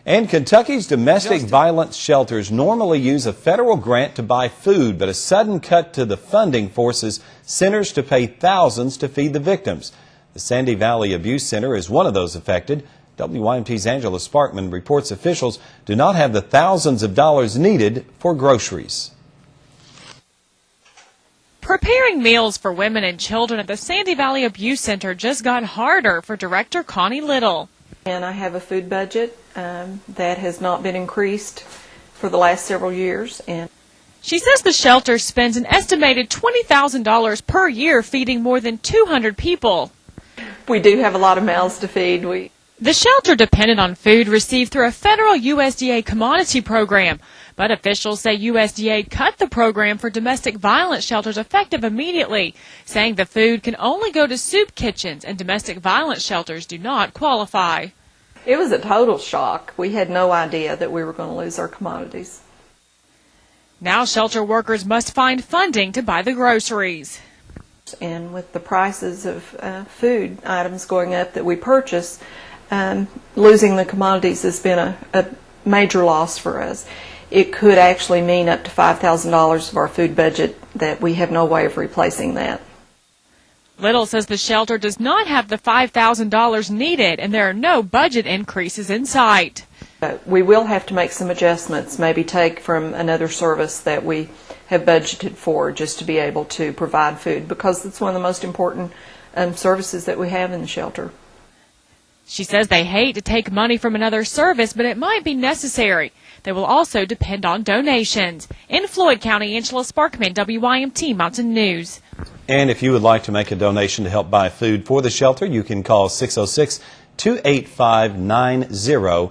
And Kentucky's domestic violence shelters normally use a federal grant to buy food, but a sudden cut to the funding forces centers to pay thousands to feed the victims. The Sandy Valley Abuse Center is one of those affected. WYMT's Angela Sparkman reports officials do not have the thousands of dollars needed for groceries. Preparing meals for women and children at the Sandy Valley Abuse Center just got harder for Director Connie Little. And I have a food budget that has not been increased for the last several years. And she says the shelter spends an estimated $20,000 per year feeding more than 200 people. We do have a lot of mouths to feed. The shelter depended on food received through a federal USDA commodity program, but officials say USDA cut the program for domestic violence shelters effective immediately, saying the food can only go to soup kitchens and domestic violence shelters do not qualify. It was a total shock. We had no idea that we were going to lose our commodities. Now shelter workers must find funding to buy the groceries. And with the prices of food items going up that we purchase, losing the commodities has been a major loss for us. It could actually mean up to $5,000 of our food budget that we have no way of replacing that. Little says the shelter does not have the $5,000 needed and there are no budget increases in sight. We will have to make some adjustments, maybe take from another service that we have budgeted for just to be able to provide food, because it's one of the most important services that we have in the shelter. She says they hate to take money from another service, but it might be necessary. They will also depend on donations. In Floyd County, Angela Sparkman, WYMT Mountain News. And if you would like to make a donation to help buy food for the shelter, you can call 606-285-9000.